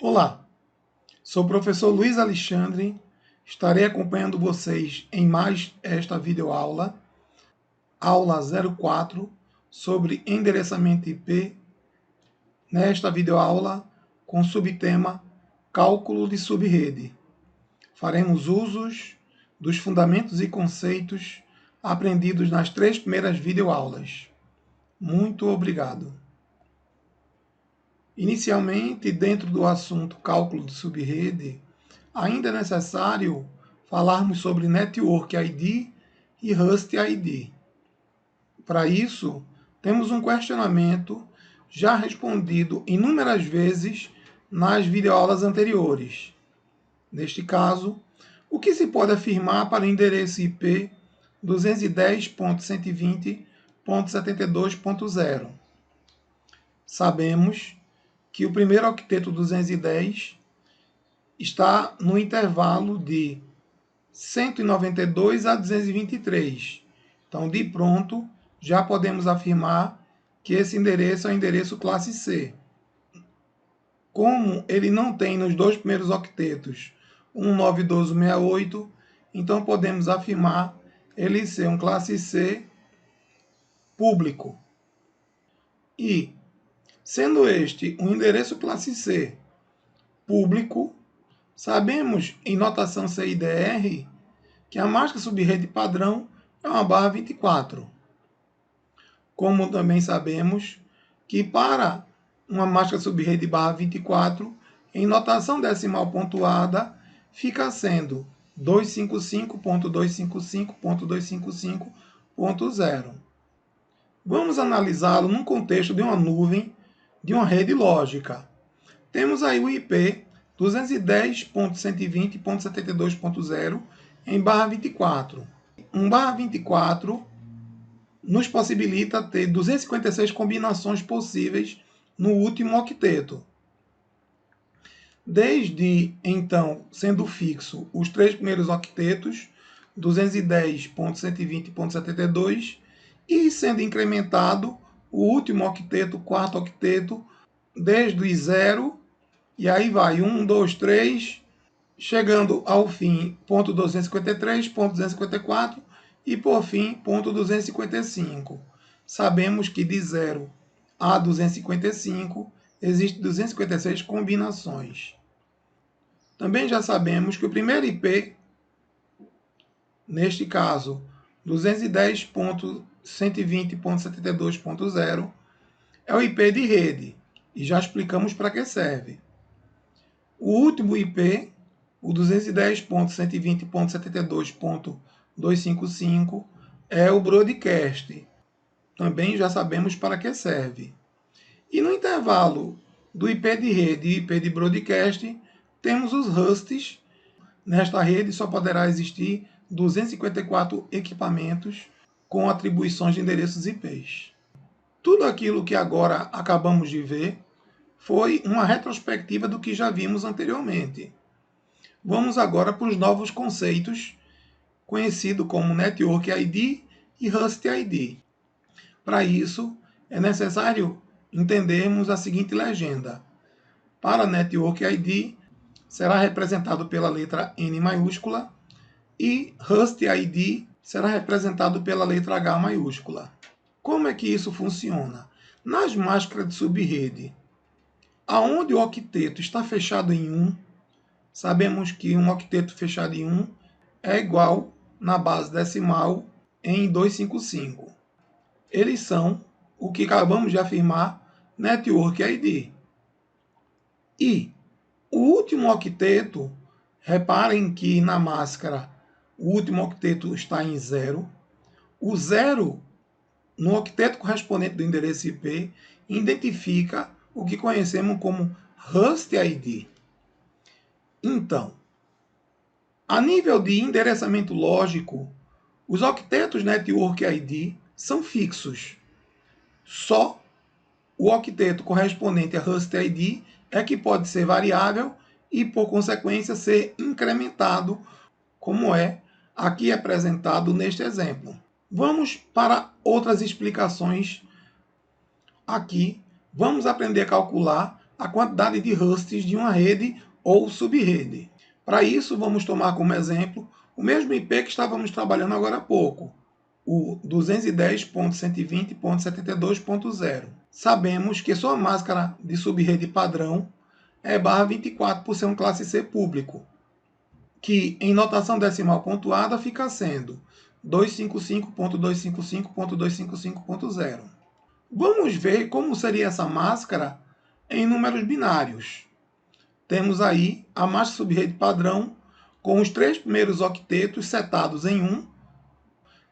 Olá, sou o professor Luiz Alexandre, estarei acompanhando vocês em mais esta videoaula, aula 04, sobre endereçamento IP, nesta videoaula com subtema Cálculo de subrede. Faremos usos dos fundamentos e conceitos aprendidos nas 3 primeiras videoaulas. Muito obrigado. Inicialmente, dentro do assunto cálculo de subrede, ainda é necessário falarmos sobre Network ID e Host ID. Para isso, temos um questionamento já respondido inúmeras vezes nas videoaulas anteriores. Neste caso, o que se pode afirmar para o endereço IP 210.120.72.0? Sabemos que o primeiro octeto 210 está no intervalo de 192 a 223. Então, de pronto, já podemos afirmar que esse endereço é o endereço classe C. Como ele não tem nos 2 primeiros octetos 191268, então podemos afirmar ele ser um classe C público. E, sendo este um endereço classe C público, sabemos em notação CIDR que a máscara subrede padrão é uma barra 24. Como também sabemos que para uma máscara subrede barra 24, em notação decimal pontuada, fica sendo 255.255.255.0. Vamos analisá-lo num contexto de uma nuvem de uma rede lógica. Temos aí o IP 210.120.72.0 em barra 24. Um barra 24 nos possibilita ter 256 combinações possíveis no último octeto. Desde, então, sendo fixo os 3 primeiros octetos, 210.120.72, e sendo incrementado o último octeto, quarto octeto, desde o 0, e aí vai 1, 2, 3, chegando ao fim, ponto 253, ponto 254 e, por fim, ponto 255. Sabemos que de 0 a 255 existem 256 combinações. Também já sabemos que o primeiro IP, neste caso 210.120.72.0, é o IP de rede, e já explicamos para que serve. O último IP, o 210.120.72.255, é o broadcast. Também já sabemos para que serve. E no intervalo do IP de rede e IP de broadcast, temos os hosts. Nesta rede só poderá existir 254 equipamentos com atribuições de endereços IPs. Tudo aquilo que agora acabamos de ver foi uma retrospectiva do que já vimos anteriormente. Vamos agora para os novos conceitos, conhecidos como Network ID e Host ID. Para isso, é necessário entendermos a seguinte legenda. Para Network ID, será representado pela letra N maiúscula e Host ID será representado pela letra H maiúscula. Como é que isso funciona? Nas máscaras de subrede, aonde o octeto está fechado em 1, sabemos que um octeto fechado em 1 é igual, na base decimal, em 255. Eles são o que acabamos de afirmar, Network ID. E o último octeto, reparem que na máscara o último octeto está em 0. O 0, no octeto correspondente do endereço IP, identifica o que conhecemos como Host ID. Então, a nível de endereçamento lógico, os octetos Network ID são fixos. Só o octeto correspondente a Host ID é que pode ser variável e, por consequência, ser incrementado, como é aqui apresentado neste exemplo. Vamos para outras explicações. Aqui, vamos aprender a calcular a quantidade de hosts de uma rede ou subrede. Para isso, vamos tomar como exemplo o mesmo IP que estávamos trabalhando agora há pouco, o 210.120.72.0. Sabemos que sua máscara de subrede padrão é /24 por ser um classe C público, que em notação decimal pontuada fica sendo 255.255.255.0. Vamos ver como seria essa máscara em números binários. Temos aí a máscara subrede padrão com os 3 primeiros octetos setados em 1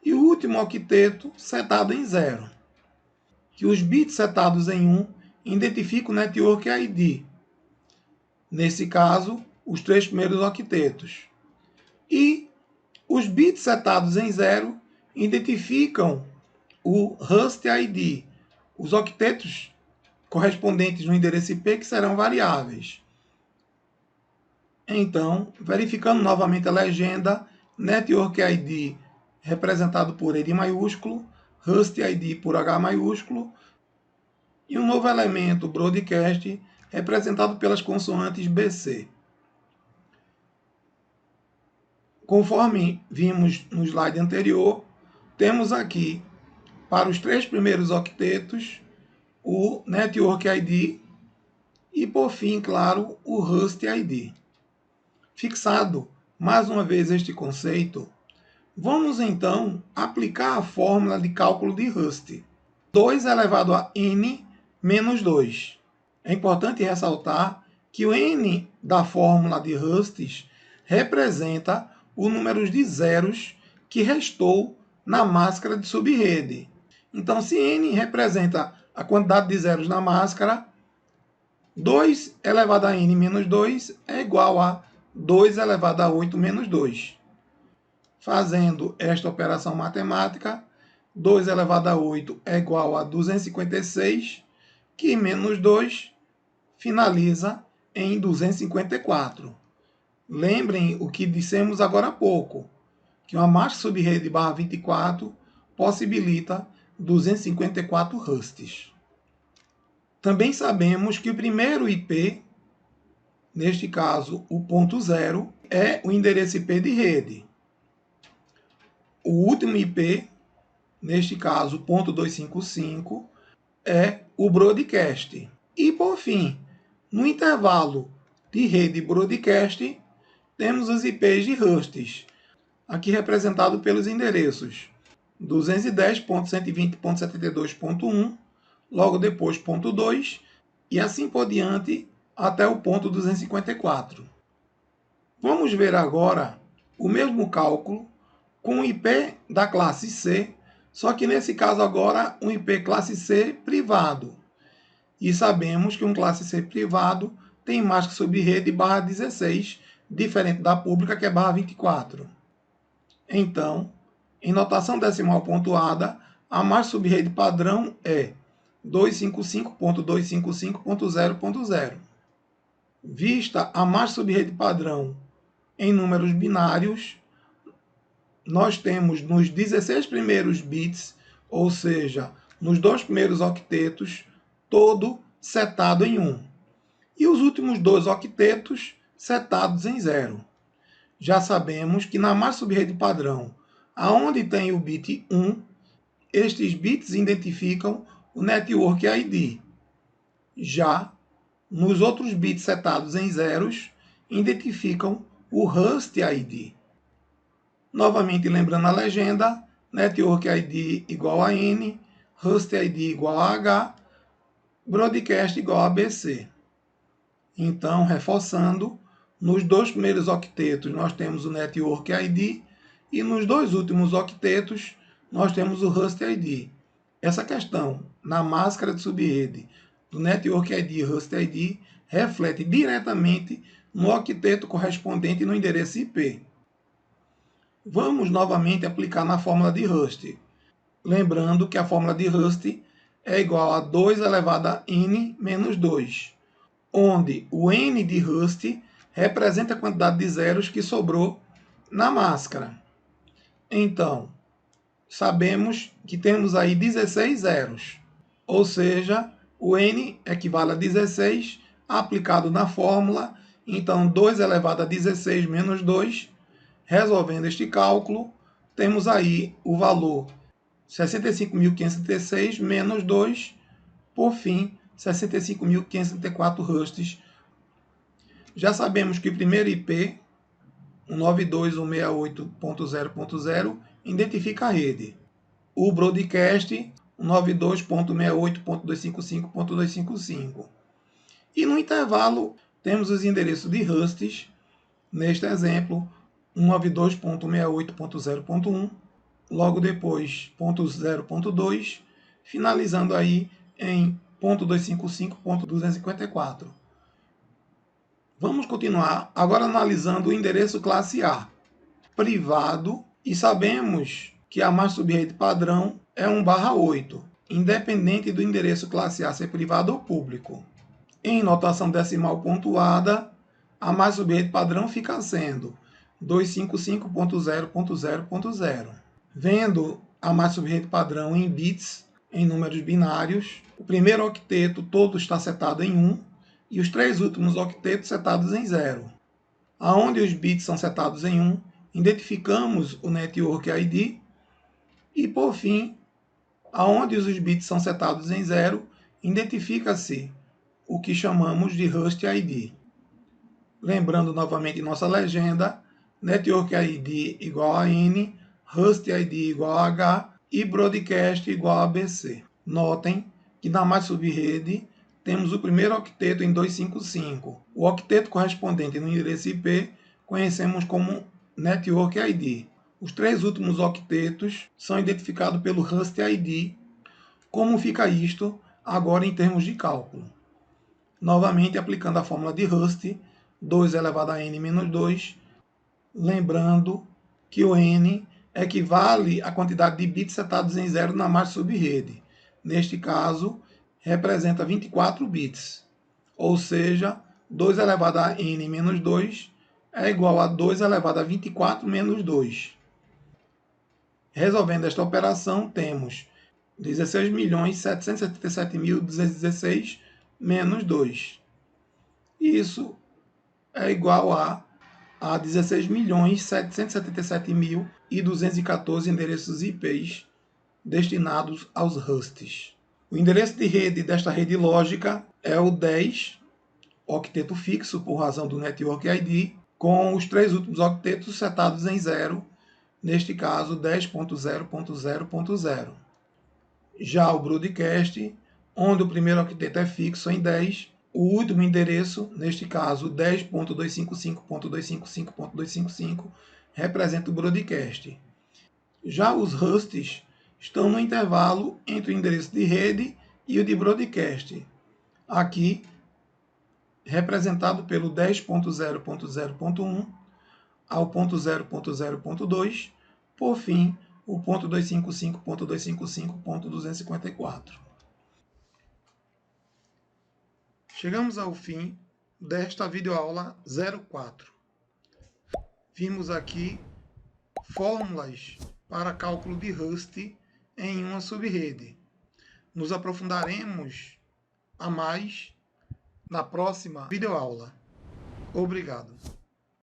e o último octeto setado em 0. Que os bits setados em 1 identificam o Network ID. Nesse caso, os 3 primeiros octetos. E os bits setados em 0 identificam o Host ID, os octetos correspondentes no endereço IP que serão variáveis. Então, verificando novamente a legenda, Network ID representado por ED maiúsculo, Host ID por H maiúsculo, e um novo elemento, Broadcast, representado pelas consoantes BC. Conforme vimos no slide anterior, temos aqui, para os 3 primeiros octetos, o Network ID e, por fim, claro, o Host ID. Fixado mais uma vez este conceito, vamos então aplicar a fórmula de cálculo de Host. 2 elevado a n menos 2. É importante ressaltar que o n da fórmula de Hosts representa o número de zeros que restou na máscara de subrede. Então, se n representa a quantidade de zeros na máscara, 2 elevado a n menos 2 é igual a 2 elevado a 8 menos 2. Fazendo esta operação matemática, 2 elevado a 8 é igual a 256, que menos 2 finaliza em 254. Lembrem o que dissemos agora há pouco, que uma máscara subrede /24 possibilita 254 hosts. Também sabemos que o primeiro IP, neste caso o ponto 0, é o endereço IP de rede. O último IP, neste caso ponto 255, é o broadcast. E por fim, no intervalo de rede broadcast, temos os IPs de hosts, aqui representado pelos endereços 210.120.72.1, logo depois ponto 2, e assim por diante até o ponto 254. Vamos ver agora o mesmo cálculo com o IP da classe C, só que nesse caso agora um IP classe C privado. E sabemos que um classe C privado tem máscara subrede /16, diferente da pública que é /24. Então, em notação decimal pontuada, a máscara subrede padrão é 255.255.0.0. Vista a máscara subrede padrão em números binários, nós temos nos 16 primeiros bits, ou seja, nos 2 primeiros octetos, todo setado em 1. E os últimos 2 octetos setados em 0. Já sabemos que na máscara subrede padrão, aonde tem o bit 1, estes bits identificam o Network ID. Já nos outros bits setados em zeros, identificam o Host ID. Novamente lembrando a legenda, Network ID igual a N, Host ID igual a H, Broadcast igual a BC. Então, reforçando, nos 2 primeiros octetos nós temos o Network ID e nos 2 últimos octetos nós temos o Host ID. Essa questão na máscara de subrede do Network ID e Host ID reflete diretamente no octeto correspondente no endereço IP. Vamos novamente aplicar na fórmula de Host. Lembrando que a fórmula de Host é igual a 2 elevado a n menos 2, onde o n de Host representa a quantidade de zeros que sobrou na máscara. Então, sabemos que temos aí 16 zeros, ou seja, o n equivale a 16 aplicado na fórmula. Então, 2 elevado a 16 menos 2, resolvendo este cálculo, temos aí o valor 65.536 menos 2, por fim, 65.534 hosts. Já sabemos que o primeiro IP, 192.168.0.0, identifica a rede. O broadcast, 92.68.255.255. E no intervalo, temos os endereços de hosts, neste exemplo, 192.68.0.1, logo depois, .0.2, finalizando aí em .255.254. Vamos continuar agora analisando o endereço classe A, privado, e sabemos que a mais subrede padrão é 1/8, independente do endereço classe A ser privado ou público. Em notação decimal pontuada, a mais subrede padrão fica sendo 255.0.0.0. Vendo a mais subrede padrão em bits, em números binários, o primeiro octeto todo está setado em 1 e os 3 últimos octetos setados em 0. Aonde os bits são setados em 1, identificamos o Network ID e, por fim, aonde os bits são setados em 0, identifica-se o que chamamos de Host ID. Lembrando novamente nossa legenda, Network ID igual a N, Host ID igual a H e Broadcast igual a BC. Notem que na mais subrede temos o primeiro octeto em 255. O octeto correspondente no endereço IP conhecemos como Network ID. Os 3 últimos octetos são identificados pelo Host ID. Como fica isto agora em termos de cálculo? Novamente aplicando a fórmula de Host, 2 elevado a n menos 2, lembrando que o n equivale à quantidade de bits setados em 0 na mais subrede. Neste caso, representa 24 bits, ou seja, 2 elevado a n menos 2 é igual a 2 elevado a 24 menos 2. Resolvendo esta operação, temos 16.777.216 menos 2. Isso é igual a 16.777.214 endereços IPs destinados aos hosts. O endereço de rede desta rede lógica é o 10, octeto fixo por razão do Network ID, com os 3 últimos octetos setados em 0, neste caso 10.0.0.0. Já o broadcast, onde o primeiro octeto é fixo em 10, o último endereço, neste caso 10.255.255.255, representa o broadcast. Já os hosts estão no intervalo entre o endereço de rede e o de broadcast, aqui representado pelo 10.0.0.1 ao .0.0.2, por fim, o .255.255.254. Chegamos ao fim desta videoaula 04. Vimos aqui fórmulas para cálculo de host em uma subrede. Nos aprofundaremos a mais na próxima videoaula. Obrigado.